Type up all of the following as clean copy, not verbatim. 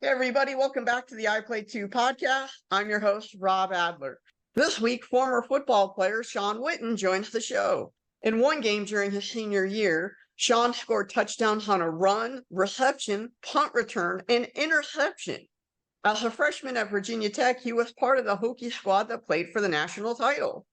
Hey everybody, welcome back to the I Play 2 podcast. I'm your host, Rob Adler. This week, former football player Shawn Witten joins the show. In one game during his senior year, Shawn scored touchdowns on a run, reception, punt return, and interception. As a freshman at Virginia Tech, he was part of the Hokie squad that played for the national title.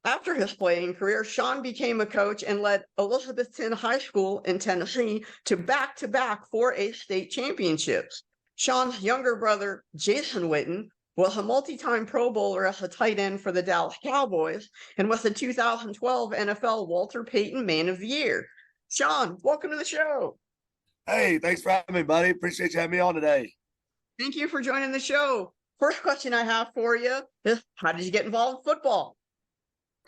After his playing career, Shawn became a coach and led Elizabethton High School in Tennessee to back-to-back 4A state championships. Shawn's younger brother, Jason Witten, was a multi-time Pro Bowler as a tight end for the Dallas Cowboys and was the 2012 NFL Walter Payton Man of the Year. Shawn, welcome to the show. Hey, thanks for having me, buddy. Appreciate you having me on today. Thank you for joining the show. First question I have for you is, how did you get involved in football?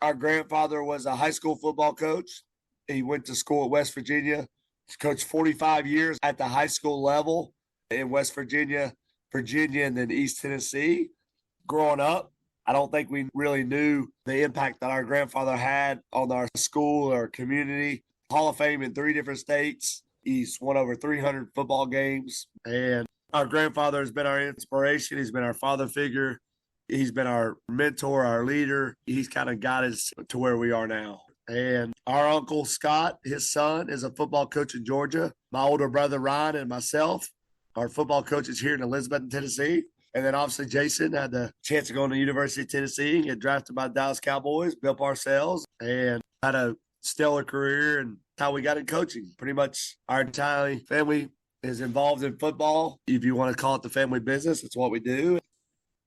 Our grandfather was a high school football coach. He went to school at West Virginia. He coached 45 years at the high school level in West Virginia, and then East Tennessee. Growing up, I don't think we really knew the impact that our grandfather had on our school or community. Hall of Fame in 3 different states. He's won over 300 football games. And our grandfather has been our inspiration. He's been our father figure. He's been our mentor, our leader. He's kind of got us to where we are now. And our uncle Scott, his son, is a football coach in Georgia. My older brother Ryan and myself are football coaches here in Elizabethton, Tennessee. And then obviously Jason had the chance to go to the University of Tennessee, get drafted by the Dallas Cowboys, built ourselves, and had a stellar career. And how we got in coaching. Pretty much our entire family is involved in football. If you want to call it the family business, it's what we do.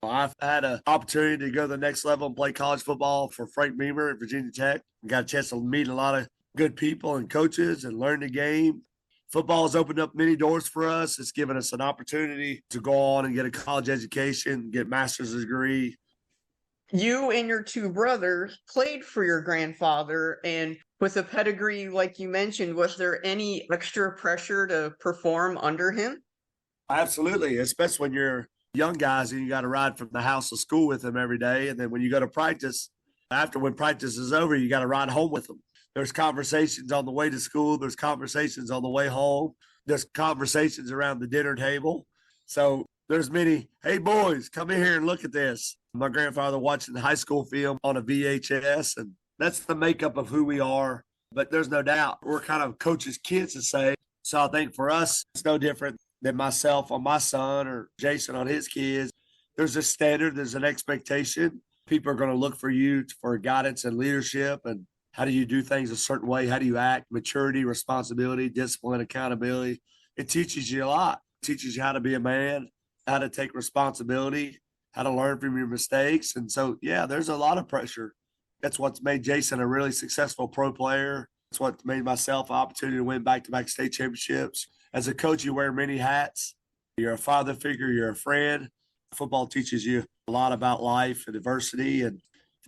I've had an opportunity to go to the next level and play college football for Frank Beamer at Virginia Tech. Got a chance to meet a lot of good people and coaches and learn the game. Football has opened up many doors for us. It's given us an opportunity to go on and get a college education, get a master's degree. You and your 2 brothers played for your grandfather, and with a pedigree like you mentioned, was there any extra pressure to perform under him? Absolutely, especially when you're young guys and you got to ride from the house to school with them every day. And then when you go to practice, when practice is over, you got to ride home with them. There's conversations on the way to school. There's conversations on the way home. There's conversations around the dinner table. So there's many, hey, boys, come in here and look at this. My grandfather watching the high school film on a VHS, and that's the makeup of who we are. But there's no doubt we're kind of coaches' kids to say. So I think for us, it's no different than myself on my son or Jason on his kids. There's a standard, there's an expectation. People are going to look for you for guidance and leadership. And how do you do things a certain way? How do you act? Maturity, responsibility, discipline, accountability. It teaches you a lot. It teaches you how to be a man, how to take responsibility, how to learn from your mistakes. And so, yeah, there's a lot of pressure. That's what's made Jason a really successful pro player. It's what made myself an opportunity to win back-to-back state championships. As a coach, you wear many hats. You're a father figure. You're a friend. Football teaches you a lot about life and adversity. And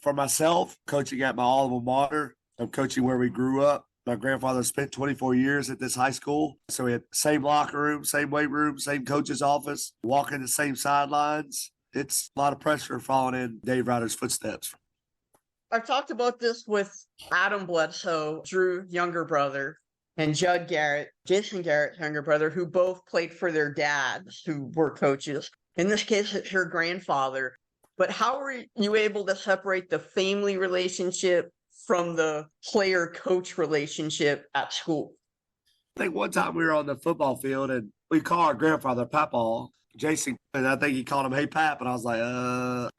for myself, coaching at my alma mater, I'm coaching where we grew up. My grandfather spent 24 years at this high school. So we had the same locker room, same weight room, same coach's office, walking the same sidelines. It's a lot of pressure following in Dave Ryder's footsteps. I've talked about this with Adam Bledsoe, Drew's younger brother, and Judd Garrett, Jason Garrett's younger brother, who both played for their dads, who were coaches. In this case, it's your grandfather. But how were you able to separate the family relationship from the player-coach relationship at school? I think one time we were on the football field, and we call our grandfather Papaw. Jason, and I think he called him, hey, Pap. And I was like,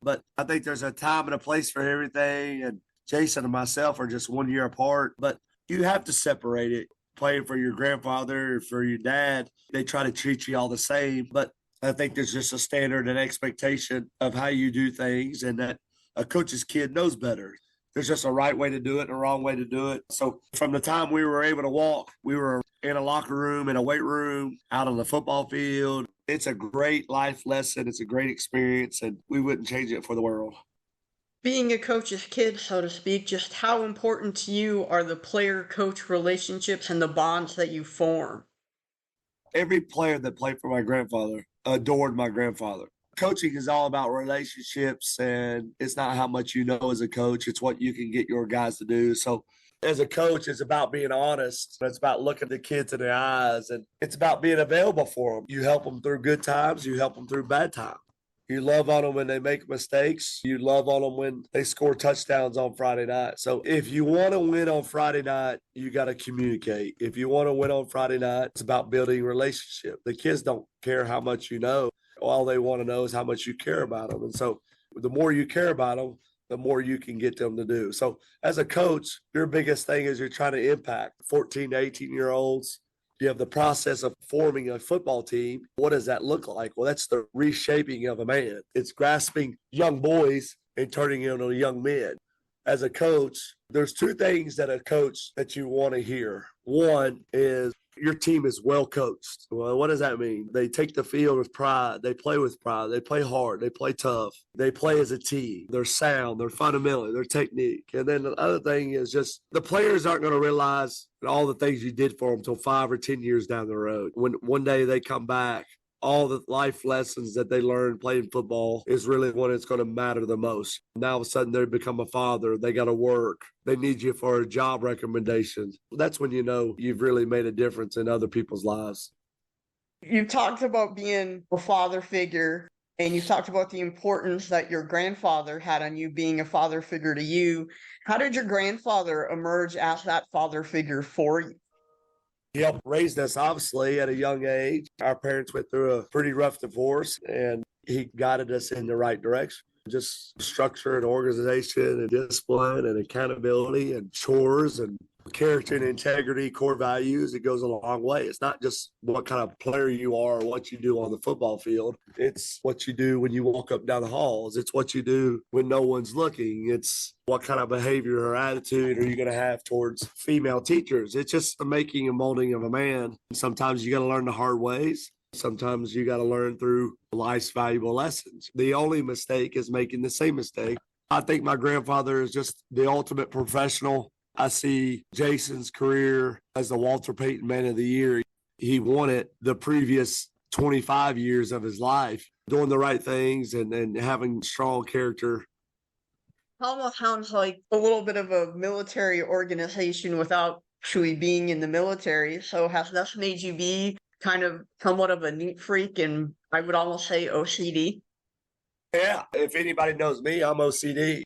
But I think there's a time and a place for everything. And Jason and myself are just 1 year apart. But you have to separate it. Playing for your grandfather, for your dad, they try to treat you all the same. But I think there's just a standard and expectation of how you do things, and that a coach's kid knows better. There's just a right way to do it and a wrong way to do it. So from the time we were able to walk, we were in a locker room, in a weight room, out on the football field. It's a great life lesson. It's a great experience, and we wouldn't change it for the world. Being a coach's kid, so to speak, just how important to you are the player-coach relationships and the bonds that you form? Every player that played for my grandfather adored my grandfather. Coaching is all about relationships, and it's not how much you know as a coach. It's what you can get your guys to do. So As a coach, it's about being honest. It's about looking the kids in the eyes, and it's about being available for them. You help them through good times. You help them through bad times. You love on them when they make mistakes. You love on them when they score touchdowns on Friday night. So if you want to win on Friday night, you got to communicate. If you want to win on Friday night, it's about building relationship. The kids don't care how much you know. All they want to know is how much you care about them. And so the more you care about them, the more you can get them to do. So as a coach, your biggest thing is you're trying to impact 14 to 18-year-olds. You have the process of forming a football team. What does that look like? Well, that's the reshaping of a man. It's grasping young boys and turning them into young men. As a coach, there's two things that a coach that you want to hear. One is your team is well coached. Well, what does that mean? They take the field with pride. They play with pride. They play hard. They play tough. They play as a team. They're sound. They're fundamental. Their technique. And then the other thing is just the players aren't going to realize all the things you did for them until 5 or 10 years down the road. When one day they come back, all the life lessons that they learned playing football is really when it's going to matter the most. Now all of a sudden they become a father. They got to work. They need you for a job recommendation. That's when you know you've really made a difference in other people's lives. You've talked about being a father figure, and you've talked about the importance that your grandfather had on you being a father figure to you. How did your grandfather emerge as that father figure for you? He helped raise us, obviously, at a young age. Our parents went through a pretty rough divorce, and he guided us in the right direction. Just structure and organization and discipline and accountability and chores and character and integrity, core values. It goes a long way. It's not just what kind of player you are or what you do on the football field. It's what you do when you walk up down the halls. It's what you do when no one's looking. It's what kind of behavior or attitude are you going to have towards female teachers? It's just the making and molding of a man. Sometimes you got to learn the hard ways. Sometimes you got to learn through life's valuable lessons. The only mistake is making the same mistake. I think my grandfather is just the ultimate professional. I see Jason's career as the Walter Payton Man of the Year. He won it the previous 25 years of his life, doing the right things and having strong character. Almost sounds like a little bit of a military organization without actually being in the military. So has that made you be kind of somewhat of a neat freak and I would almost say OCD? Yeah, if anybody knows me, I'm OCD.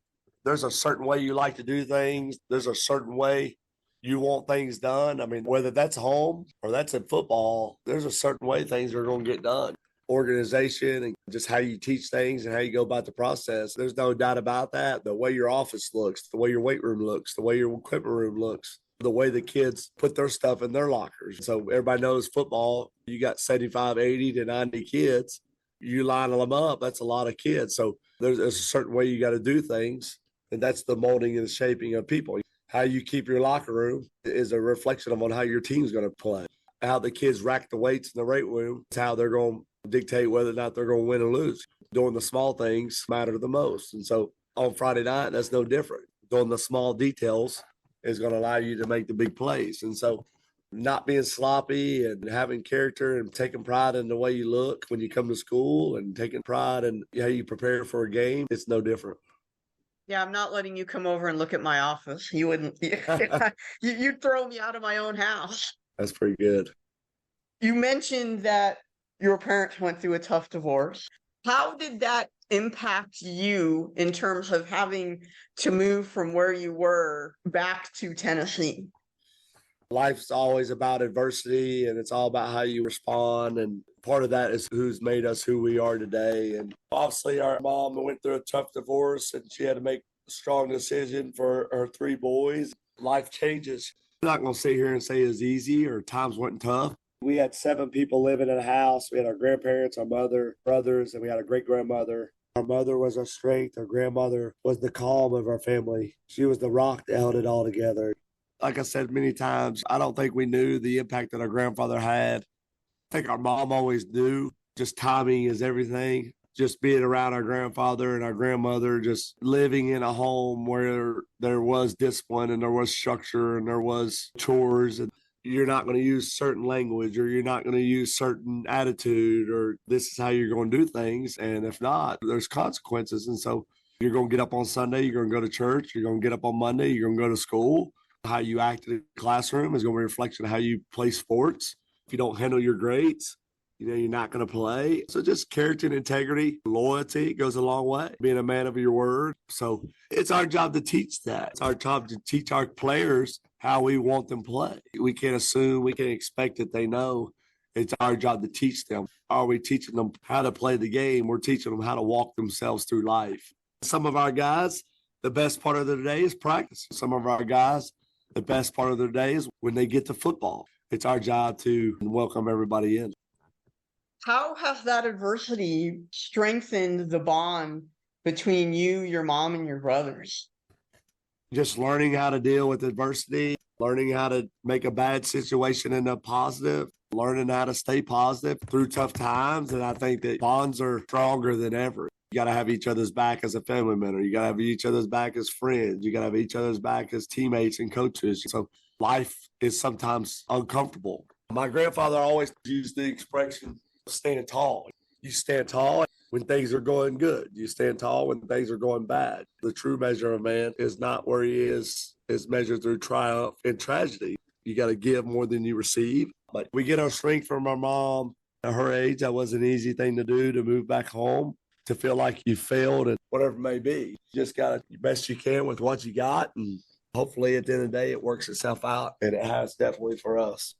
There's a certain way you like to do things. There's a certain way you want things done. I mean, whether that's home or that's in football, there's a certain way things are going to get done. Organization and just how you teach things and how you go about the process. There's no doubt about that. The way your office looks, the way your weight room looks, the way your equipment room looks, the way the kids put their stuff in their lockers. So everybody knows football, you got 75, 80 to 90 kids. You line them up, that's a lot of kids. So there's a certain way you got to do things. And that's the molding and the shaping of people. How you keep your locker room is a reflection of on how your team's going to play. How the kids rack the weights in the weight room, it's how they're going to dictate whether or not they're going to win or lose. Doing the small things matter the most. And so on Friday night, that's no different. Doing the small details is going to allow you to make the big plays. And so not being sloppy and having character and taking pride in the way you look when you come to school and taking pride in how you prepare for a game, it's no different. Yeah, I'm not letting you come over and look at my office. You wouldn't, you'd throw me out of my own house. That's pretty good. You mentioned that your parents went through a tough divorce. How did that impact you in terms of having to move from where you were back to Tennessee? Life's always about adversity and it's all about how you respond. And part of that is who's made us who we are today. And obviously our mom went through a tough divorce and she had to make a strong decision for her 3 boys. Life changes. I'm not going to sit here and say it was easy or times went tough. We had 7 people living in a house. We had our grandparents, our mother, brothers, and we had a great grandmother. Our mother was our strength. Our grandmother was the calm of our family. She was the rock that held it all together. Like I said many times, I don't think we knew the impact that our grandfather had. I think our mom always knew. Just timing is everything. Just being around our grandfather and our grandmother, just living in a home where there was discipline and there was structure and there was chores. And you're not going to use certain language or you're not going to use certain attitude or this is how you're going to do things. And if not, there's consequences. And so you're going to get up on Sunday, you're going to go to church, you're going to get up on Monday, you're going to go to school. How you act in the classroom is going to be a reflection of how you play sports. If you don't handle your grades, you're not going to play. So just character and integrity, loyalty goes a long way, being a man of your word. So it's our job to teach that. It's our job to teach our players how we want them to play. We can't assume, we can't expect that they know. It's our job to teach them. Are we teaching them how to play the game? We're teaching them how to walk themselves through life. Some of our guys, the best part of their day is practice. Some of our guys, the best part of their day is when they get to football. It's our job to welcome everybody in. How has that adversity strengthened the bond between you, your mom, and your brothers? Just learning how to deal with adversity, learning how to make a bad situation into a positive, learning how to stay positive through tough times. And I think that bonds are stronger than ever. You got to have each other's back as a family member. You got to have each other's back as friends. You got to have each other's back as teammates and coaches. So life is sometimes uncomfortable. My grandfather always used the expression, stand tall. You stand tall when things are going good. You stand tall when things are going bad. The true measure of a man is not where he is measured through triumph and tragedy. You got to give more than you receive. But we get our strength from our mom. At her age, that was an easy thing to do, to move back home, to feel like you failed and whatever it may be. You just got to do the best you can with what you got. And hopefully at the end of the day, it works itself out. And it has definitely for us.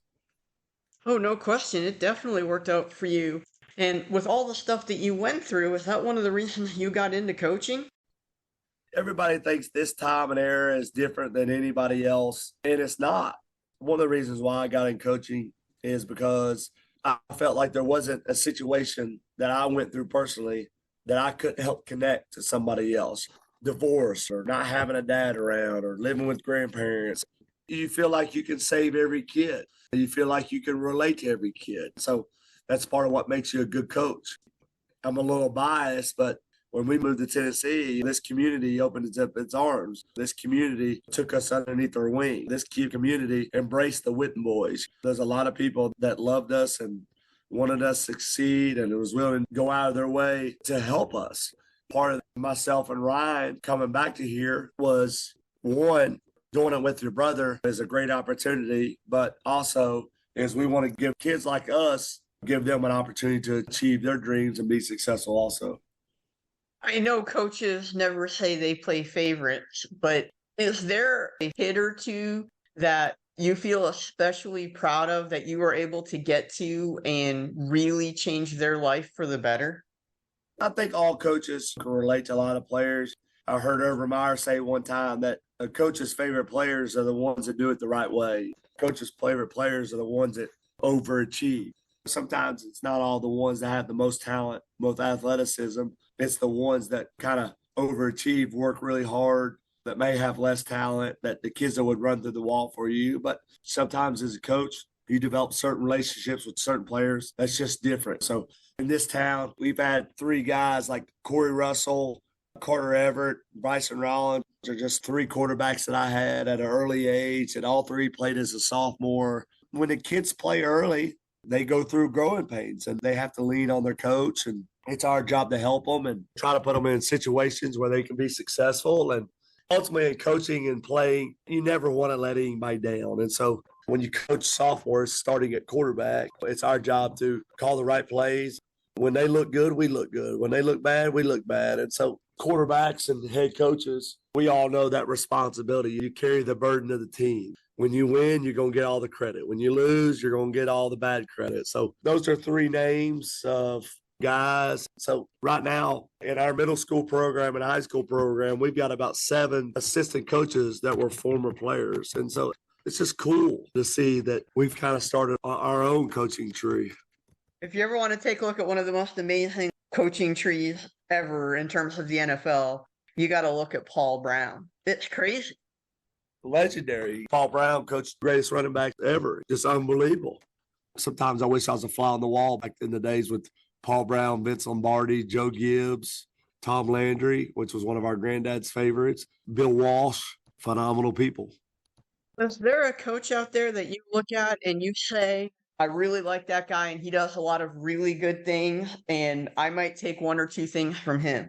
Oh, no question. It definitely worked out for you. And with all the stuff that you went through, is that one of the reasons you got into coaching? Everybody thinks this time and era is different than anybody else, and it's not. One of the reasons why I got in coaching is because I felt like there wasn't a situation that I went through personally that I couldn't help connect to somebody else. Divorce or not having a dad around or living with grandparents. You feel like you can save every kid. You feel like you can relate to every kid. So that's part of what makes you a good coach. I'm a little biased, but when we moved to Tennessee, this community opened up its arms. This community took us underneath their wing. This community embraced the Witten boys. There's a lot of people that loved us and wanted us to succeed and was willing to go out of their way to help us. Part of myself and Ryan coming back to here was, one, doing it with your brother is a great opportunity, but also is we want to give kids like us, give them an opportunity to achieve their dreams and be successful also. I know coaches never say they play favorites, but is there a hit or two that you feel especially proud of that you were able to get to and really change their life for the better? I think all coaches can relate to a lot of players. I heard Urban Meyer say one time that a coach's favorite players are the ones that do it the right way. Coach's favorite players are the ones that overachieve. Sometimes it's not all the ones that have the most talent, most athleticism. It's the ones that kind of overachieve, work really hard, that may have less talent, that the kids that would run through the wall for you. But sometimes as a coach, you develop certain relationships with certain players. That's just different. So in this town, we've had three guys like Corey Russell, Carter Everett, Bryson Rollins are just three quarterbacks that I had at an early age, and all three played as a sophomore. When the kids play early, they go through growing pains and they have to lean on their coach, and it's our job to help them and try to put them in situations where they can be successful. And ultimately in coaching and playing, you never want to let anybody down. And so when you coach sophomores starting at quarterback, it's our job to call the right plays. When they look good, we look good. When they look bad, we look bad. And so quarterbacks and head coaches, we all know that responsibility. You carry the burden of the team. When you win, you're going to get all the credit. When you lose, you're going to get all the bad credit. So those are three names of guys. So right now in our middle school program and high school program, we've got about 7 assistant coaches that were former players. And so it's just cool to see that we've kind of started our own coaching tree. If you ever want to take a look at one of the most amazing coaching trees ever in terms of the NFL, you got to look at Paul Brown. It's crazy. Legendary. Paul Brown coached the greatest running back ever. Just unbelievable. Sometimes I wish I was a fly on the wall back in the days with Paul Brown, Vince Lombardi, Joe Gibbs, Tom Landry, which was one of our granddad's favorites, Bill Walsh, phenomenal people. Is there a coach out there that you look at and you say, I really like that guy and he does a lot of really good things and I might take one or two things from him?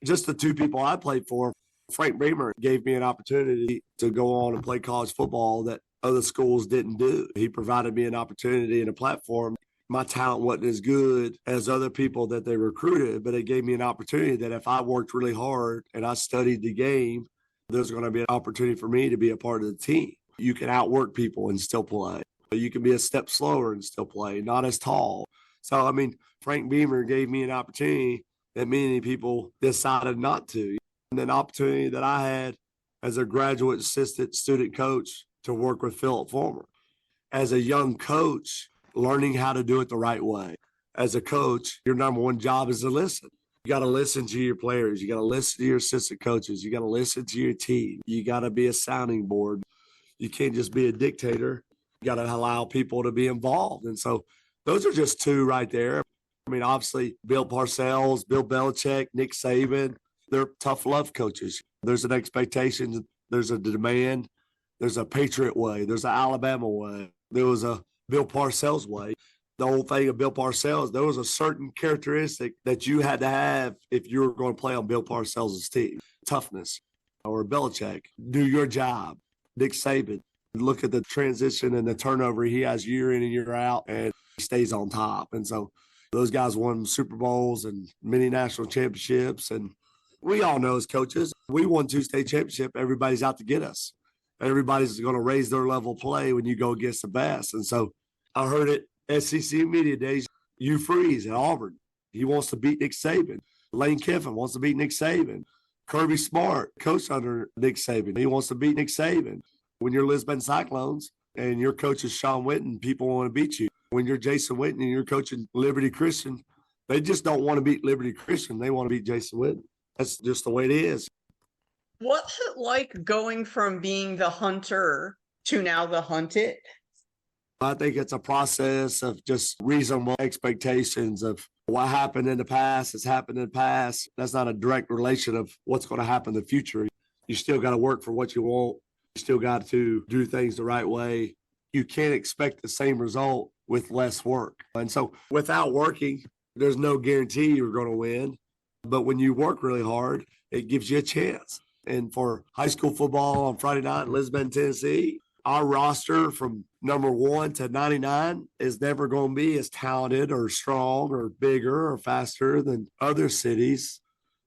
Just the two people I played for Frank Beamer gave me an opportunity to go on and play college football that other schools didn't do. He provided me an opportunity and a platform. My talent wasn't as good as other people that they recruited, but it gave me an opportunity that if I worked really hard and I studied the game, there's going to be an opportunity for me to be a part of the team. You can outwork people and still play. You can be a step slower and still play, not as tall. So, I mean, Frank Beamer gave me an opportunity that many people decided not to. And an opportunity that I had as a graduate assistant student coach to work with Philip Fulmer. As a young coach, learning how to do it the right way. As a coach, your number one job is to listen. You got to listen to your players. You got to listen to your assistant coaches. You got to listen to your team. You got to be a sounding board. You can't just be a dictator. You got to allow people to be involved. And so those are just two right there. I mean, obviously, Bill Parcells, Bill Belichick, Nick Saban, they're tough love coaches. There's an expectation. There's a demand. There's a Patriot way. There's an Alabama way. There was a Bill Parcells way. The whole thing of Bill Parcells, there was a certain characteristic that you had to have if you were going to play on Bill Parcells' team. Toughness. Or Belichick, do your job. Nick Saban, look at the transition and the turnover he has year in and year out, and he stays on top. And so those guys won Super Bowls and many national championships. And we all know as coaches, we won 2 state championships. Everybody's out to get us. Everybody's going to raise their level of play when you go against the best. And so I heard it SEC Media Days, Hugh Freeze at Auburn. He wants to beat Nick Saban. Lane Kiffin wants to beat Nick Saban. Kirby Smart, coach under Nick Saban. He wants to beat Nick Saban. When you're Elizabethton Cyclones and your coach is Shawn Witten, people want to beat you. When you're Jason Witten and you're coaching Liberty Christian, they just don't want to beat Liberty Christian. They want to beat Jason Witten. That's just the way it is. What's it like going from being the hunter to now the hunted? I think it's a process of just reasonable expectations of what happened in the past has happened in the past. That's not a direct relation of what's going to happen in the future. You still got to work for what you want. You still got to do things the right way. You can't expect the same result with less work. And so without working, there's no guarantee you're going to win. But when you work really hard, it gives you a chance. And for high school football on Friday night in Elizabethton, Tennessee, our roster from number 1 to 99 is never going to be as talented or strong or bigger or faster than other cities.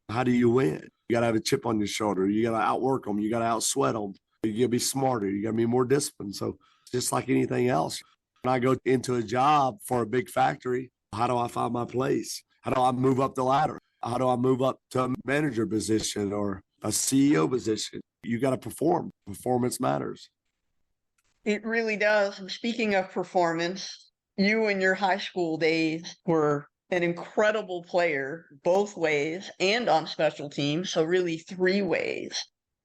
How do you win? You got to have a chip on your shoulder. You got to outwork them. You got to outsweat them. You got to be smarter. You got to be more disciplined. So just like anything else, when I go into a job for a big factory, how do I find my place? How do I move up the ladder? How do I move up to a manager position or a CEO position? You got to perform. Performance matters. It really does. And speaking of performance, you in your high school days were an incredible player both ways and on special teams. So really 3 ways.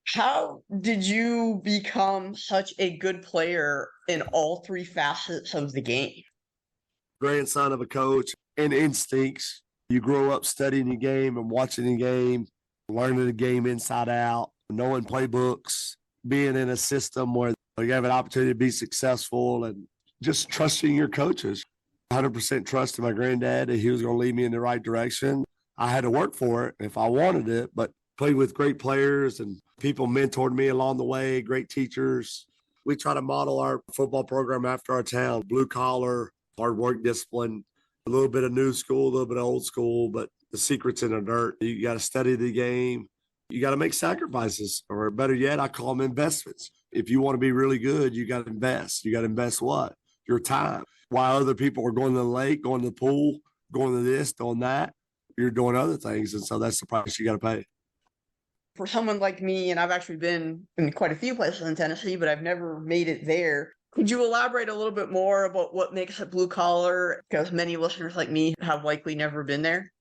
How did you become such a good player in all 3 facets of the game? Grandson of a coach and instincts. You grow up studying the game and watching the game, learning the game inside out, knowing playbooks, being in a system where you have an opportunity to be successful and just trusting your coaches. 100% trust in my granddad that he was going to lead me in the right direction. I had to work for it if I wanted it, but played with great players and people mentored me along the way, great teachers. We try to model our football program after our town, blue collar, hard work, discipline, a little bit of new school, a little bit of old school, but the secret's in the dirt. You got to study the game. You got to make sacrifices, or better yet, I call them investments. If you want to be really good, you got to invest. You got to invest what? Your time. While other people are going to the lake, going to the pool, going to this, doing that, you're doing other things. And so that's the price you got to pay. For someone like me, and I've actually been in quite a few places in Tennessee, but I've never made it there. Could you elaborate a little bit more about what makes it blue collar? Because many listeners like me have likely never been there.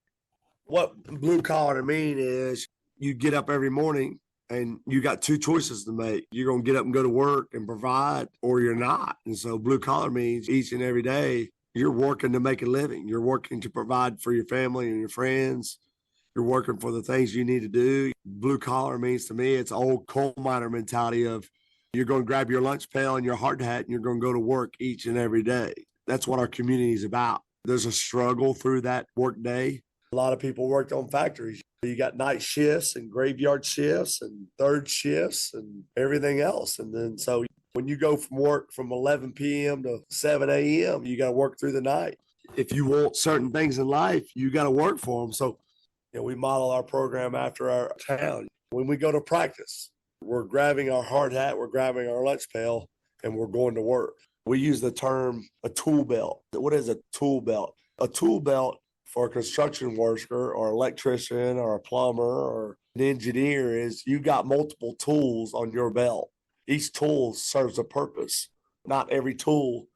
What blue collar to me is you get up every morning and you got 2 choices to make. You're going to get up and go to work and provide, or you're not. And so blue collar means each and every day you're working to make a living. You're working to provide for your family and your friends. You're working for the things you need to do. Blue collar means to me, it's old coal miner mentality of you're going to grab your lunch pail and your hard hat and you're going to go to work each and every day. That's what our community is about. There's a struggle through that work day. A lot of people worked on factories. You got night shifts and graveyard shifts and third shifts and everything else. And then so when you go from work from 11 p.m. to 7 a.m., you got to work through the night. If you want certain things in life, you got to work for them. So, we model our program after our town. When we go to practice, we're grabbing our hard hat, we're grabbing our lunch pail, and we're going to work. We use the term a tool belt. What is a tool belt? A tool belt for a construction worker or electrician or a plumber or an engineer is you got multiple tools on your belt. Each tool serves a purpose. Not every tool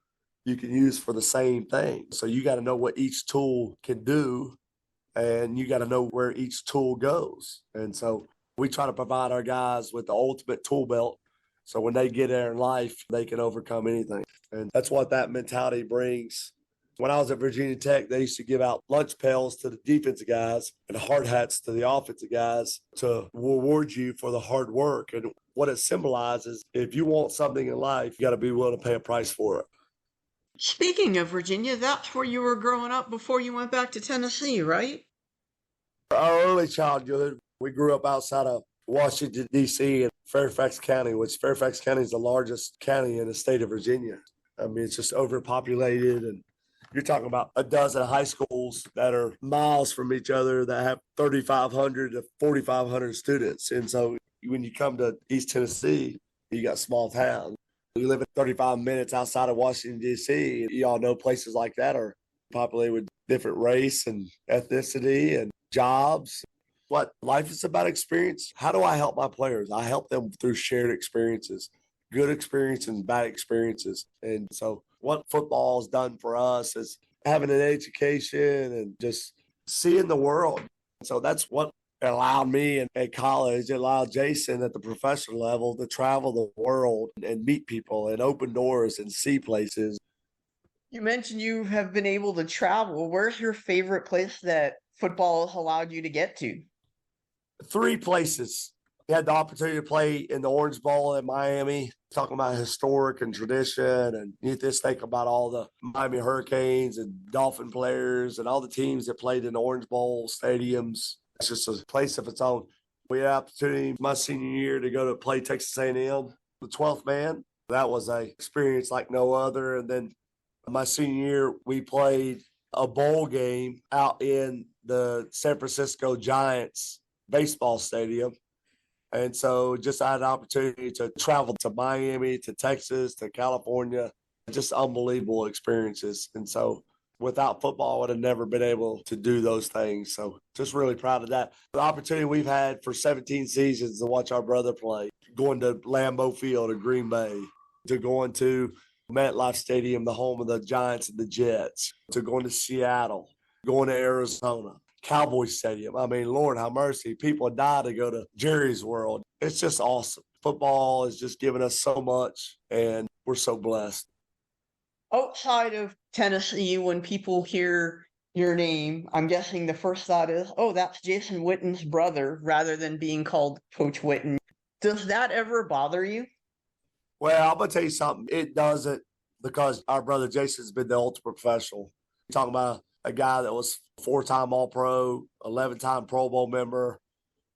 you can use for the same thing. So you got to know what each tool can do, and you got to know where each tool goes. And so we try to provide our guys with the ultimate tool belt. So when they get there in life, they can overcome anything. And that's what that mentality brings. When I was at Virginia Tech, they used to give out lunch pails to the defensive guys and hard hats to the offensive guys to reward you for the hard work. And what it symbolizes, if you want something in life, you got to be willing to pay a price for it. Speaking of Virginia, that's where you were growing up before you went back to Tennessee, right? Our early childhood, we grew up outside of Washington, D.C. and Fairfax County, which Fairfax County is the largest county in the state of Virginia. I mean, it's just overpopulated, and you're talking about a dozen high schools that are miles from each other that have 3,500 to 4,500 students. And so when you come to East Tennessee, you got small towns. You live at 35 minutes outside of Washington, D.C. You all know places like that are populated with different race and ethnicity and jobs. What life is about experience. How do I help my players? I help them through shared experiences, good experiences and bad experiences. And so what football has done for us is having an education and just seeing the world. So that's what allowed me at college, it allowed Jason at the professional level to travel the world and meet people and open doors and see places. You mentioned you have been able to travel. Where's your favorite place that football has allowed you to get to? 3 places. We had the opportunity to play in the Orange Bowl in Miami, talking about historic and tradition. And you just think about all the Miami Hurricanes and Dolphin players and all the teams that played in the Orange Bowl stadiums. It's just a place of its own. We had opportunity my senior year to go to play Texas A&M, the 12th man. That was an experience like no other. And then my senior year, we played a bowl game out in the San Francisco Giants baseball stadium. And so just I had an opportunity to travel to Miami, to Texas, to California, just unbelievable experiences. And so without football, I would have never been able to do those things. So just really proud of that. The opportunity we've had for 17 seasons to watch our brother play, going to Lambeau Field in Green Bay, to going to MetLife Stadium, the home of the Giants and the Jets, to going to Seattle, going to Arizona, Cowboy Stadium. I mean, Lord have mercy. People die to go to Jerry's World. It's just awesome. Football has just given us so much, and we're so blessed. Outside of Tennessee, when people hear your name, I'm guessing the first thought is, oh, that's Jason Witten's brother, rather than being called Coach Witten. Does that ever bother you? Well, I'm going to tell you something. It doesn't, because our brother Jason's been the ultimate professional. You're talking about a guy that was 4-time All-Pro, 11-time Pro Bowl member,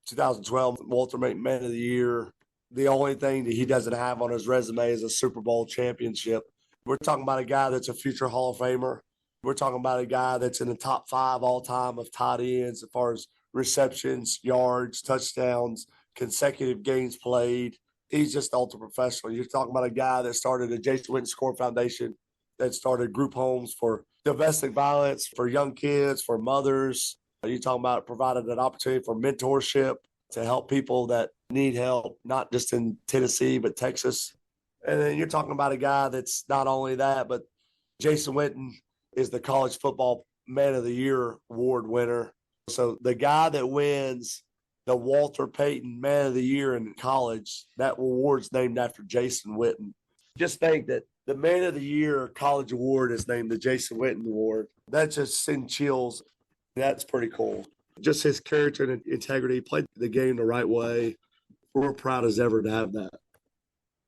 2012 Walter Payton Man of the Year. The only thing that he doesn't have on his resume is a Super Bowl championship. We're talking about a guy that's a future Hall of Famer. We're talking about a guy that's in the top 5 all-time of tight ends as far as receptions, yards, touchdowns, consecutive games played. He's just the ultimate professional. You're talking about a guy that started the Jason Witten Score Foundation, that started group homes for domestic violence, for young kids, for mothers. You're talking about providing an opportunity for mentorship to help people that need help, not just in Tennessee, but Texas. And then you're talking about a guy that's not only that, but Jason Witten is the College Football Man of the Year award winner. So the guy that wins the Walter Payton Man of the Year in college, that award's named after Jason Witten. Just think that the Man of the Year college award is named the Jason Witten Award. That just sends chills. That's pretty cool. Just his character and integrity, played the game the right way. We're proud as ever to have that.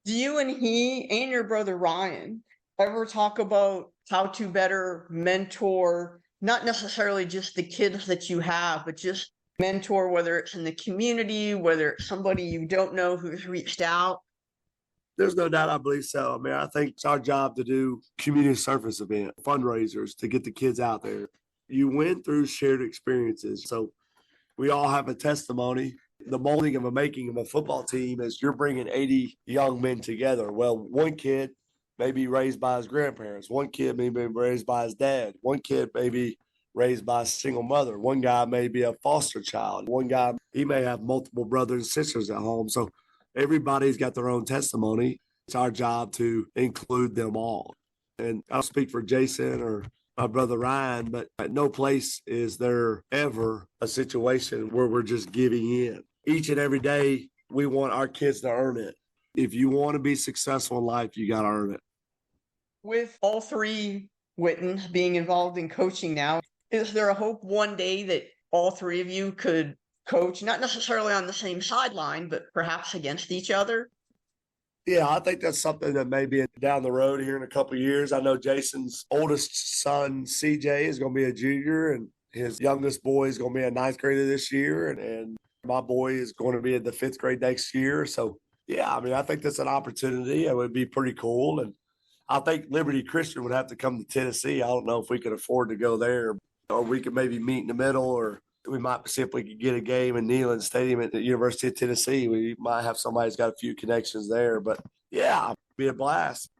Do you and he and your brother Ryan ever talk about how to better mentor not necessarily just the kids that you have, but just mentor, whether it's in the community, whether it's somebody you don't know who's reached out? There's no doubt I believe so. I mean, I think it's our job to do community service event, fundraisers to get the kids out there. You win through shared experiences. So we all have a testimony. The molding of a making of a football team is you're bringing 80 young men together. Well, one kid may be raised by his grandparents. One kid may be raised by his dad. One kid may be raised by a single mother. One guy may be a foster child. One guy, he may have multiple brothers and sisters at home. So everybody's got their own testimony. It's our job to include them all. And I'll speak for Jason or my brother Ryan, but at no place is there ever a situation where we're just giving in. Each and every day, we want our kids to earn it. If you want to be successful in life, you got to earn it. With all three Wittens being involved in coaching now, is there a hope one day that all three of you could coach, not necessarily on the same sideline, but perhaps against each other? Yeah, I think that's something that may be down the road here in a couple of years. I know Jason's oldest son, CJ, is going to be a junior, and his youngest boy is going to be a ninth grader this year, and my boy is going to be in the fifth grade next year. So, yeah, I mean, I think that's an opportunity. It would be pretty cool. And I think Liberty Christian would have to come to Tennessee. I don't know if we could afford to go there, or we could maybe meet in the middle, or we might see if we could get a game in Neyland Stadium at the University of Tennessee. We might have somebody who's got a few connections there. But, yeah, it'd be a blast.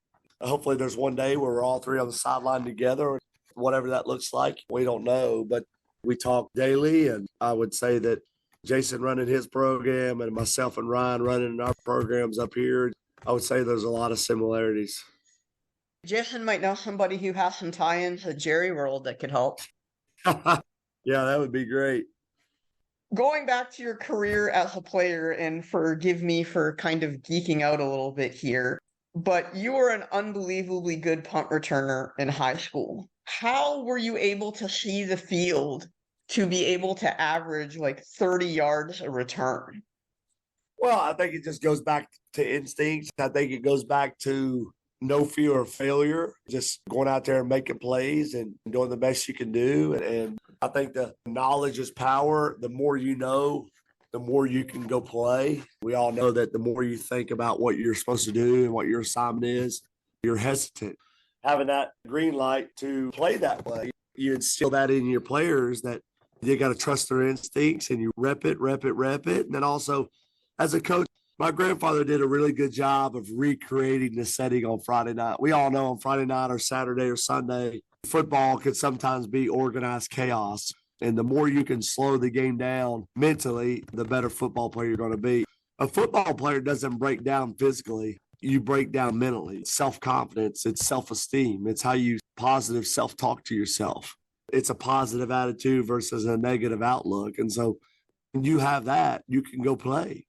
Hopefully there's one day where we're all three on the sideline together, whatever that looks like. We don't know, but we talk daily, and I would say that Jason running his program and myself and Ryan running our programs up here, I would say there's a lot of similarities. Jason might know somebody who has some tie-ins to Jerry World that could help. Yeah, that would be great. Going back to your career as a player, and forgive me for kind of geeking out a little bit here, but you were an unbelievably good punt returner in high school. How were you able to see the field to be able to average like 30 yards a return? Well, I think it just goes back to instincts. I think it goes back to no fear of failure, just going out there and making plays and doing the best you can do. And I think the knowledge is power. The more you know, the more you can go play. We all know that the more you think about what you're supposed to do and what your assignment is, you're hesitant. Having that green light to play that way, you instill that in your players that you got to trust their instincts, and you rep it. And then also, as a coach, my grandfather did a really good job of recreating the setting on Friday night. We all know on Friday night or Saturday or Sunday, football can sometimes be organized chaos. And the more you can slow the game down mentally, the better football player you're going to be. A football player doesn't break down physically. You break down mentally. It's self-confidence. It's self-esteem. It's how you positive self-talk to yourself. It's a positive attitude versus a negative outlook. And so when you have that, you can go play.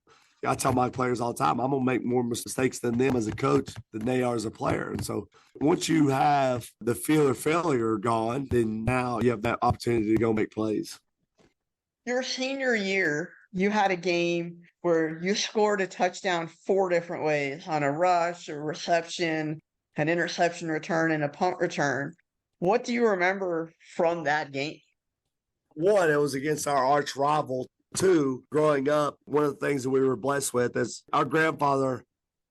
I tell my players all the time, I'm going to make more mistakes than them as a coach than they are as a player. And so once you have the fear of failure gone, then now you have that opportunity to go make plays. Your senior year, you had a game where you scored a touchdown 4 different ways: on a rush, a reception, an interception return, and a punt return. What do you remember from that game? One, it was against our arch rival. Two, growing up, one of the things that we were blessed with is our grandfather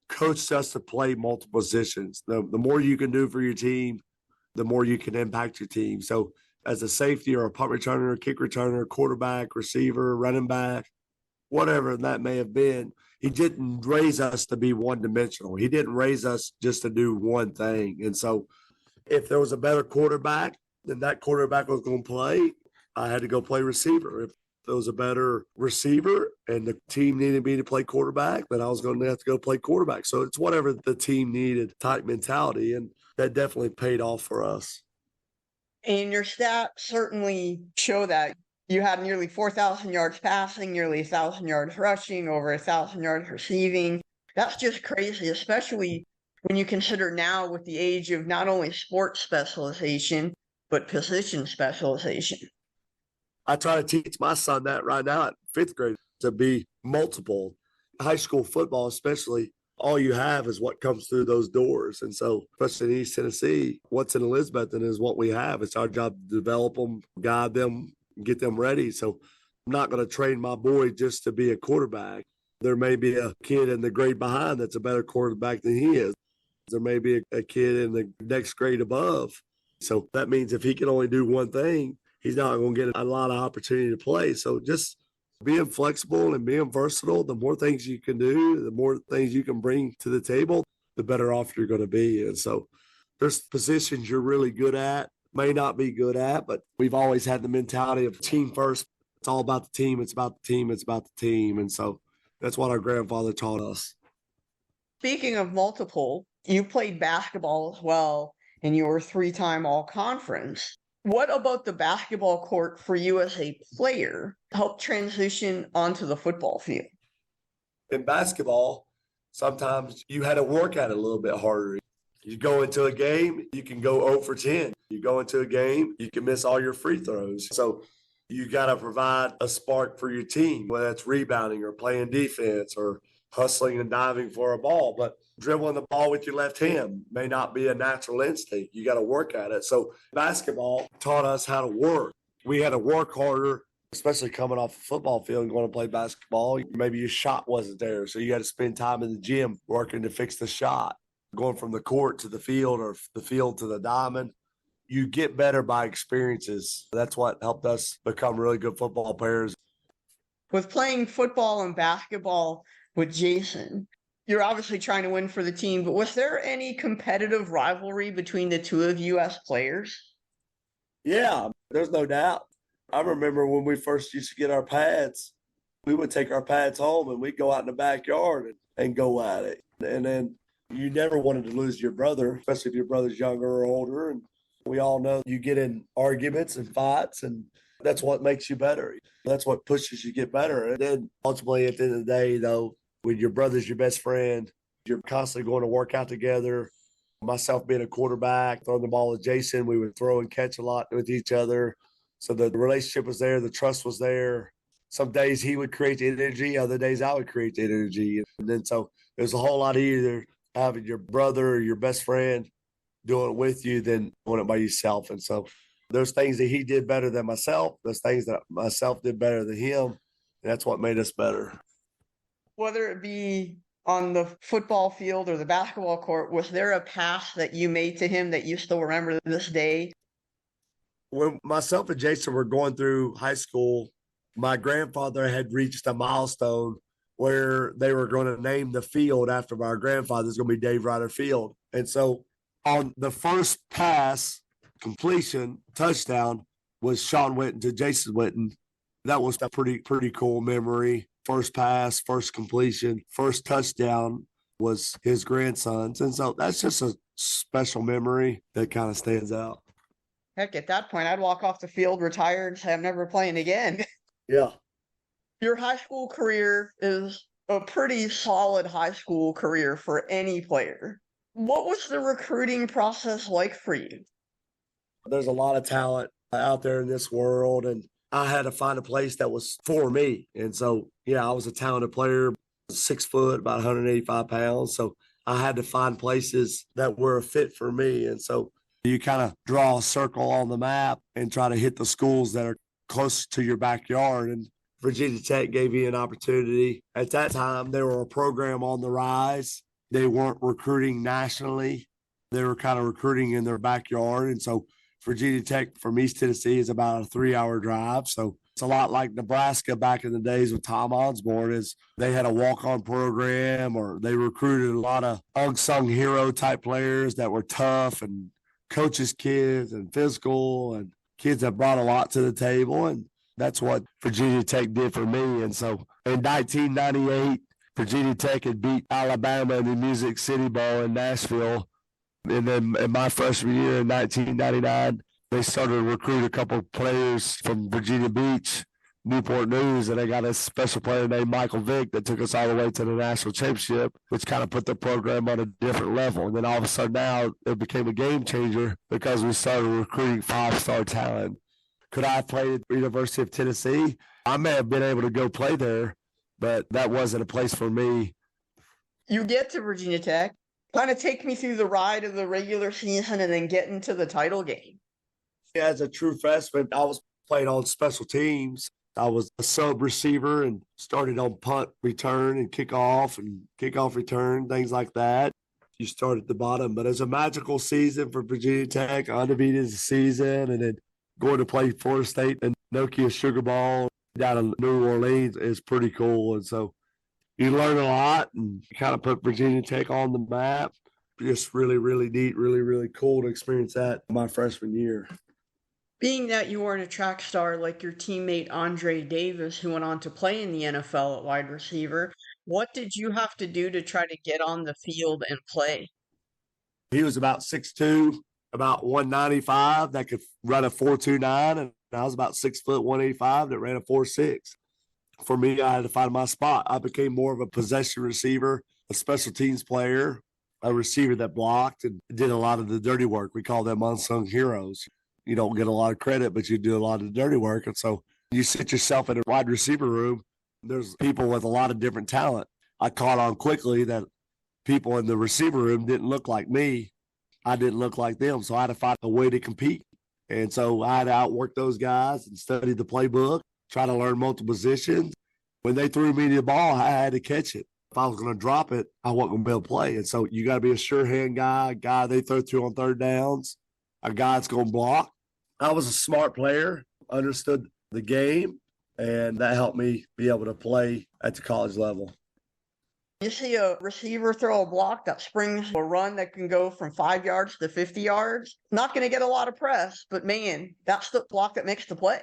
coached us to play multiple positions. The more you can do for your team, the more you can impact your team. So as a safety or a punt returner, kick returner, quarterback, receiver, running back, whatever that may have been, he didn't raise us to be one-dimensional. He didn't raise us just to do one thing. And so if there was a better quarterback, then that quarterback was going to play. I had to go play receiver. If there was a better receiver and the team needed me to play quarterback, then I was going to have to go play quarterback. So it's whatever the team needed type mentality, and that definitely paid off for us. And your stats certainly show that. You had nearly 4,000 yards passing, nearly 1,000 yards rushing, over 1,000 yards receiving. That's just crazy, especially when you consider now with the age of not only sports specialization, but position specialization. I try to teach my son that right now at fifth grade, to be multiple. High school football especially, all you have is what comes through those doors. And so, especially in East Tennessee, what's in Elizabethton is what we have. It's our job to develop them, guide them, get them ready. So I'm not going to train my boy just to be a quarterback. There may be a kid in the grade behind that's a better quarterback than he is. There may be a kid in the next grade above. So that means if he can only do one thing, he's not going to get a lot of opportunity to play. So just being flexible and being versatile, the more things you can do, the more things you can bring to the table, the better off you're going to be. And so there's positions you're really good at, may not be good at, but we've always had the mentality of team first. It's all about the team. It's about the team. It's about the team. And so that's what our grandfather taught us. Speaking of multiple, you played basketball as well, and you were 3-time all-conference. What about the basketball court for you as a player helped transition onto the football field? In basketball, sometimes you had to work at it a little bit harder. You go into a game, you can go 0 for 10. You go into a game, you can miss all your free throws. So you got to provide a spark for your team, whether it's rebounding or playing defense or hustling and diving for a ball. But dribbling the ball with your left hand may not be a natural instinct. You got to work at it. So basketball taught us how to work. We had to work harder, especially coming off the football field and going to play basketball. Maybe your shot wasn't there, so you had to spend time in the gym working to fix the shot. Going from the court to the field or the field to the diamond, you get better by experiences. That's what helped us become really good football players. With playing football and basketball with Jason, you're obviously trying to win for the team, but was there any competitive rivalry between the two of you as players? Yeah, there's no doubt. I remember when we first used to get our pads, we would take our pads home and we'd go out in the backyard and go at it. And then you never wanted to lose your brother, especially if your brother's younger or older. And we all know you get in arguments and fights, and that's what makes you better. That's what pushes you to get better. And then ultimately, at the end of the day, though, when your brother's your best friend, you're constantly going to work out together. Myself being a quarterback, throwing the ball with Jason, we would throw and catch a lot with each other. So the relationship was there, the trust was there. Some days he would create the energy, other days I would create the energy. And then so it was a whole lot easier having your brother or your best friend doing it with you than doing it by yourself. And so there's things that he did better than myself. There's things that myself did better than him. And that's what made us better. Whether it be on the football field or the basketball court, was there a pass that you made to him that you still remember to this day? When myself and Jason were going through high school, my grandfather had reached a milestone where they were going to name the field after my grandfather. It's going to be Dave Ryder Field. And so on the first pass, completion, touchdown was Shawn Witten to Jason Witten. That was a pretty cool memory. First pass, first completion, first touchdown was his grandson's. And so that's just a special memory that kind of stands out. Heck, at that point, I'd walk off the field, retire, and say, I'm never playing again. Yeah. Your high school career is a pretty solid high school career for any player. What was the recruiting process like for you? There's a lot of talent out there in this world, and I had to find a place that was for me. And so, yeah, I was a talented player, 6 foot, about 185 pounds. So I had to find places that were a fit for me. And so you kind of draw a circle on the map and try to hit the schools that are close to your backyard. And Virginia Tech gave you an opportunity. At that time, they were a program on the rise. They weren't recruiting nationally. They were kind of recruiting in their backyard. And so Virginia Tech from East Tennessee is about a 3-hour drive. So it's a lot like Nebraska back in the days with Tom Osborne. Is they had a walk-on program, or they recruited a lot of unsung hero type players that were tough and coaches' kids and physical and kids that brought a lot to the table. And that's what Virginia Tech did for me. And so in 1998, Virginia Tech had beat Alabama in the Music City Bowl in Nashville. And then in my freshman year in 1999, they started to recruit a couple of players from Virginia Beach, Newport News, and they got a special player named Michael Vick that took us all the way to the national championship, which kind of put the program on a different level. And then all of a sudden now it became a game changer because we started recruiting 5-star talent. Could I have played at the University of Tennessee? I may have been able to go play there, but that wasn't a place for me. You get to Virginia Tech. Kind of take me through the ride of the regular season and then get into the title game. As a true freshman, I was playing on special teams. I was a sub receiver and started on punt return and kickoff return, things like that. You start at the bottom, but it's a magical season for Virginia Tech, undefeated season, and then going to play Florida State and Nokia Sugar Bowl down in New Orleans is pretty cool. And so you learn a lot and kind of put Virginia Tech on the map. Just really, really neat, really, really cool to experience that my freshman year. Being that you weren't a track star like your teammate Andre Davis, who went on to play in the NFL at wide receiver, what did you have to do to try to get on the field and play? He was about 6'2", about 195 that could run a 4.29, and I was about 6 foot 185 that ran a 4.6. For me, I had to find my spot. I became more of a possession receiver, a special teams player, a receiver that blocked and did a lot of the dirty work. We call them unsung heroes. You don't get a lot of credit, but you do a lot of dirty work. And so you sit yourself in a wide receiver room. There's people with a lot of different talent. I caught on quickly that people in the receiver room didn't look like me. I didn't look like them. So I had to find a way to compete. And so I had to outwork those guys and study the playbook, try to learn multiple positions. When they threw me the ball, I had to catch it. If I was going to drop it, I wasn't going to be able to play. And so you got to be a sure hand guy, a guy they throw to on third downs, a guy that's going to block. I was a smart player, understood the game, and that helped me be able to play at the college level. You see a receiver throw a block that springs a run that can go from 5 yards to 50 yards. Not going to get a lot of press, but man, that's the block that makes the play.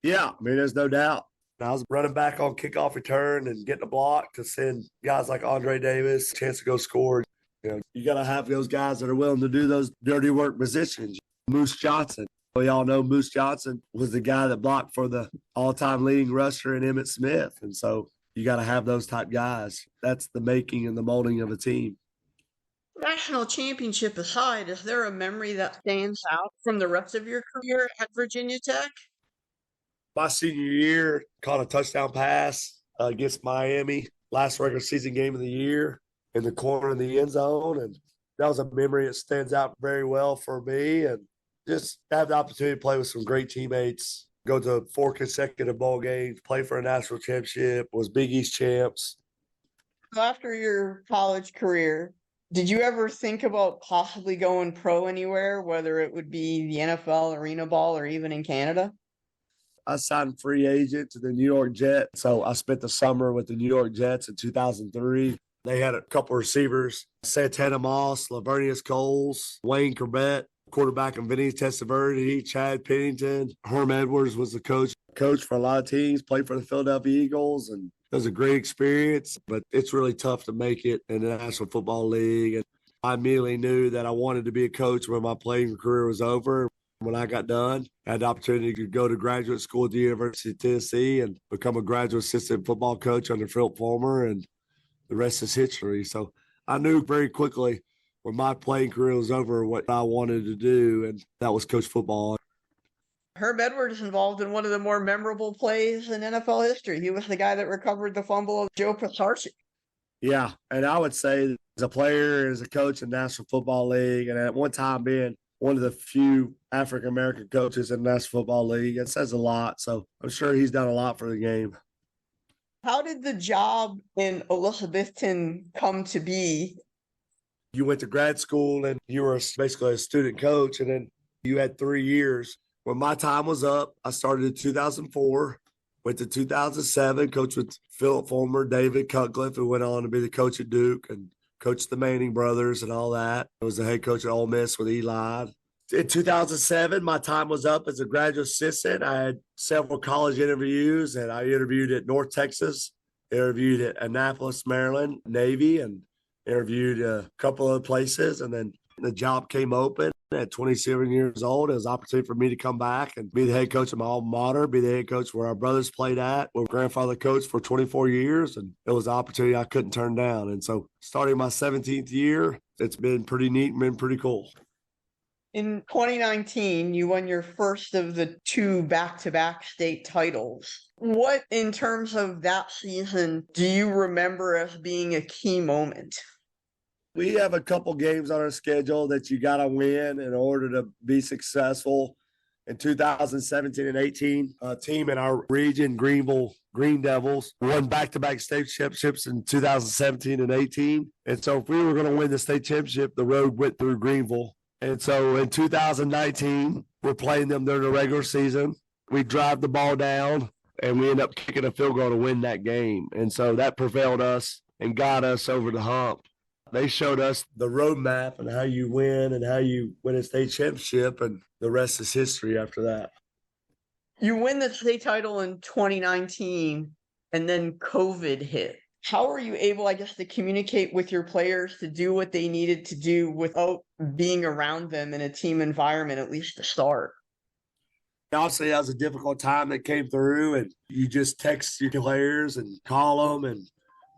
Yeah, I mean, there's no doubt. I was running back on kickoff return and getting a block to send guys like Andre Davis a chance to go score. You got to have those guys that are willing to do those dirty work positions. Moose Johnson. We all know Moose Johnson was the guy that blocked for the all-time leading rusher in Emmitt Smith. And so you got to have those type guys. That's the making and the molding of a team. National championship aside, is there a memory that stands out from the rest of your career at Virginia Tech? My senior year, caught a touchdown pass against Miami, last regular season game of the year in the corner of the end zone. And that was a memory that stands out very well for me. And just have the opportunity to play with some great teammates, go to 4 consecutive bowl games, play for a national championship, was Big East champs. After your college career, did you ever think about possibly going pro anywhere, whether it would be the NFL, arena ball, or even in Canada? I signed free agent to the New York Jets. So I spent the summer with the New York Jets in 2003. They had a couple of receivers, Santana Moss, Lavernius Coles, Wayne Corbett, quarterback and Vinny Testaverde, Chad Pennington. Herm Edwards was the coach for a lot of teams, played for the Philadelphia Eagles, and it was a great experience, but it's really tough to make it in the National Football League. And I immediately knew that I wanted to be a coach when my playing career was over. When I got done, I had the opportunity to go to graduate school at the University of Tennessee and become a graduate assistant football coach under Philip Fulmer, and the rest is history. So I knew very quickly when my playing career was over what I wanted to do, and that was coach football. Herb Edwards is involved in one of the more memorable plays in NFL history. He was the guy that recovered the fumble of Joe Pisarcik. Yeah, and I would say as a player, as a coach in the National Football League, and at one time being one of the few African-American coaches in the National Football League, it says a lot. So I'm sure he's done a lot for the game. How did the job in Elizabethton come to be? You went to grad school and you were basically a student coach, and then you had 3 years. When my time was up, I started in 2004, went to 2007, coached with Philip Fulmer, David Cutcliffe, who went on to be the coach at Duke and coached the Manning brothers and all that. I was the head coach at Ole Miss with Eli. In 2007, my time was up as a graduate assistant. I had several college interviews, and I interviewed at North Texas, interviewed at Annapolis, Maryland, Navy, and interviewed a couple of places. And then the job came open at 27 years old. It was an opportunity for me to come back and be the head coach of my alma mater, be the head coach where our brothers played at, where grandfather coached for 24 years. And it was an opportunity I couldn't turn down. And so starting my 17th year, it's been pretty neat and been pretty cool. In 2019, you won your first of the two back-to-back state titles. What, in terms of that season, do you remember as being a key moment? We have a couple games on our schedule that you got to win in order to be successful. In 2017 and 18, a team in our region, Greenville Green Devils, won back-to-back state championships in 2017 and 18. And so if we were going to win the state championship, the road went through Greenville. And so in 2019, we're playing them during the regular season. We drive the ball down, and we end up kicking a field goal to win that game. And so that prevailed us and got us over the hump. They showed us the roadmap and how you win and how you win a state championship, and the rest is history after that. You win the state title in 2019, and then COVID hit. How were you able, I guess, to communicate with your players to do what they needed to do without being around them in a team environment, at least to start? Obviously, that was a difficult time that came through, and you just text your players and call them and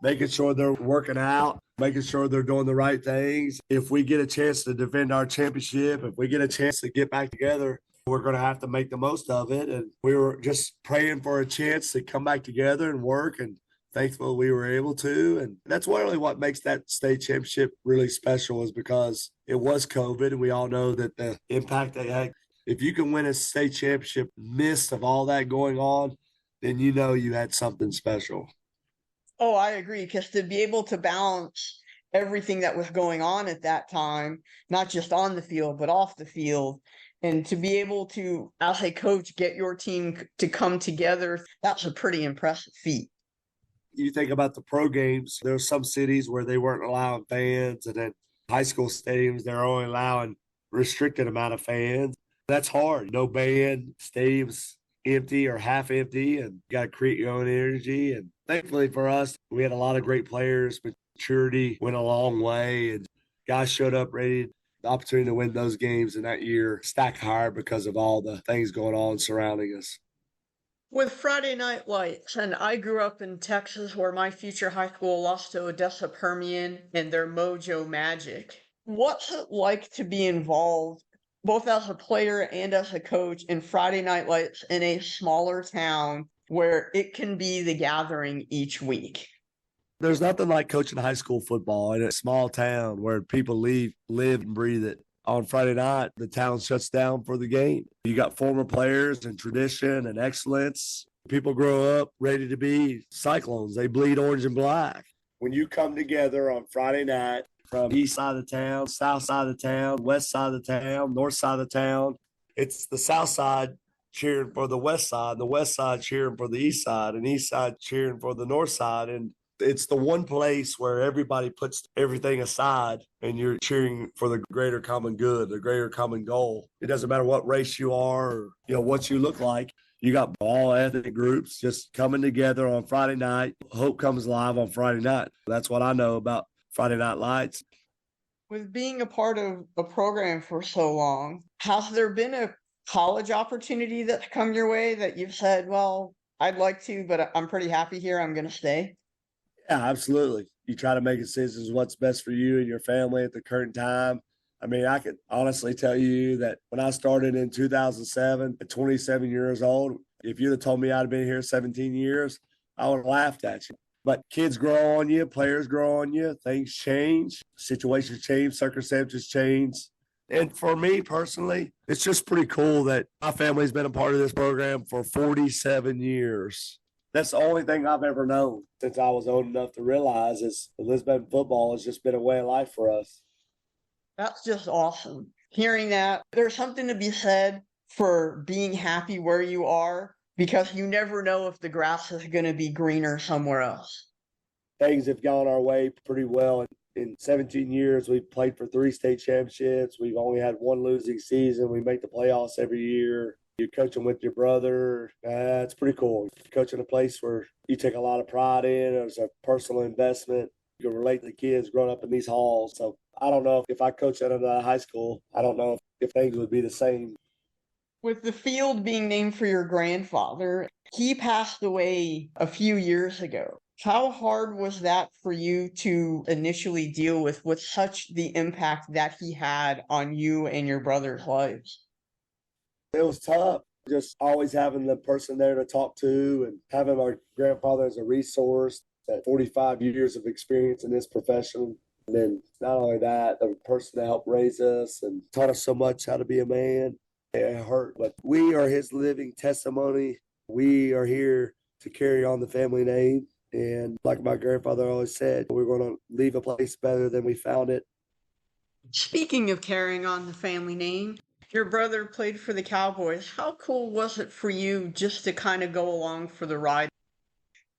making sure they're working out, making sure they're doing the right things. If we get a chance to defend our championship, if we get a chance to get back together, we're going to have to make the most of it. And we were just praying for a chance to come back together and work, and thankful we were able to. And that's really what makes that state championship really special, is because it was COVID, and we all know that the impact they had. If you can win a state championship midst of all that going on, then you know you had something special. Oh, I agree, because to be able to balance everything that was going on at that time, not just on the field, but off the field, and to be able to, as a coach, get your team to come together, that's a pretty impressive feat. You think about the pro games, there are some cities where they weren't allowing fans, and then high school stadiums, they're only allowing restricted amount of fans. That's hard. No band, stadiums empty or half empty, and you got to create your own energy. And thankfully for us, we had a lot of great players. Maturity went a long way, and guys showed up ready. The opportunity to win those games in that year stacked higher because of all the things going on surrounding us. With Friday Night Lights, and I grew up in Texas where my future high school lost to Odessa Permian and their Mojo Magic. What's it like to be involved, both as a player and as a coach, in Friday Night Lights in a smaller town where it can be the gathering each week? There's nothing like coaching high school football in a small town where people live and breathe it. On Friday night, the town shuts down for the game. You got former players and tradition and excellence. People grow up ready to be Cyclones. They bleed orange and black. When you come together on Friday night from east side of the town, south side of the town, west side of the town, north side of the town, it's the south side cheering for the west side, and the west side cheering for the east side, and east side cheering for the north side. And it's the one place where everybody puts everything aside and you're cheering for the greater common good, the greater common goal. It doesn't matter what race you are or, what you look like. You got all ethnic groups just coming together on Friday night. Hope comes alive on Friday night. That's what I know about Friday Night Lights. With being a part of a program for so long, has there been a college opportunity that's come your way that you've said, well, I'd like to, but I'm pretty happy here, I'm going to stay? Yeah, absolutely. You try to make decisions what's best for you and your family at the current time. I mean, I could honestly tell you that when I started in 2007 at 27 years old, if you'd have told me I'd have been here 17 years, I would have laughed at you. But kids grow on you, players grow on you, things change, situations change, circumstances change. And for me personally, it's just pretty cool that my family's been a part of this program for 47 years. That's the only thing I've ever known since I was old enough to realize is Elizabethton football has just been a way of life for us. That's just awesome. Hearing that, there's something to be said for being happy where you are, because you never know if the grass is going to be greener somewhere else. Things have gone our way pretty well. In 17 years, we've played for 3 state championships. We've only had 1 losing season. We make the playoffs every year. You're coaching with your brother. It's pretty cool. Coaching a place where you take a lot of pride in. There's a personal investment. You can relate to the kids growing up in these halls. So I don't know if I coached at a high school, I don't know if things would be the same. With the field being named for your grandfather, he passed away a few years ago. How hard was that for you to initially deal with such the impact that he had on you and your brother's lives? It was tough. Just always having the person there to talk to and having my grandfather as a resource at 45 years of experience in this profession. And then not only that, the person that helped raise us and taught us so much how to be a man. It hurt, but we are his living testimony. We are here to carry on the family name. And like my grandfather always said, we're going to leave a place better than we found it. Speaking of carrying on the family name, your brother played for the Cowboys. How cool was it for you just to kind of go along for the ride?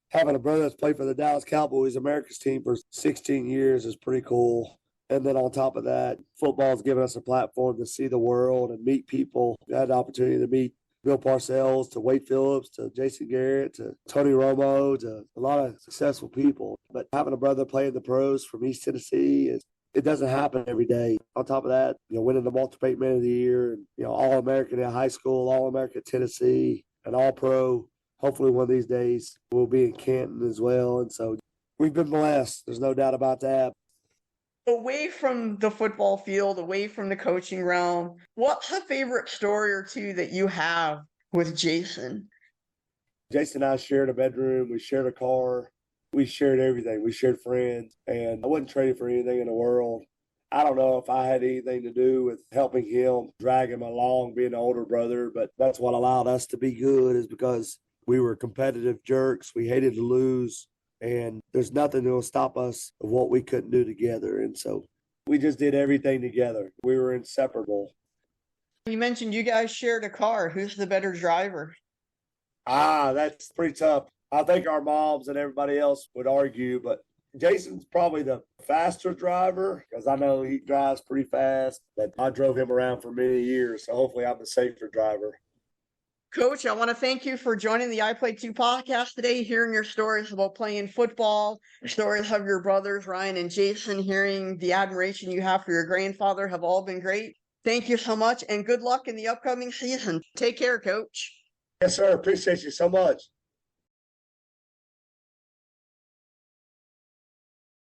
Having a brother that's played for the Dallas Cowboys, America's team, for 16 years is pretty cool. And then on top of that, football's given us a platform to see the world and meet people. I had the opportunity to meet Bill Parcells, to Wade Phillips, to Jason Garrett, to Tony Romo, to a lot of successful people. But having a brother play in the pros from East Tennessee it doesn't happen every day. On top of that, winning the Walter Payton Man of the Year, and All-American in high school, All-American at Tennessee, and All-Pro. Hopefully one of these days we'll be in Canton as well. And so we've been blessed. There's no doubt about that. Away from the football field, away from the coaching realm, what's a favorite story or two that you have with Jason? Jason and I shared a bedroom. We shared a car. We shared everything. We shared friends. And I wouldn't trade it for anything in the world. I don't know if I had anything to do with helping him, drag him along, being an older brother, but that's what allowed us to be good, is because we were competitive jerks. We hated to lose. And there's nothing that will stop us of what we couldn't do together. And so we just did everything together. We were inseparable. You mentioned you guys shared a car. Who's the better driver? That's pretty tough. I think our moms and everybody else would argue, but Jason's probably the faster driver because I know he drives pretty fast. But I drove him around for many years, so hopefully I'm the safer driver. Coach, I want to thank you for joining the I Play 2 podcast today, hearing your stories about playing football, stories of your brothers, Ryan and Jason, hearing the admiration you have for your grandfather have all been great. Thank you so much, and good luck in the upcoming season. Take care, Coach. Yes, sir. Appreciate you so much.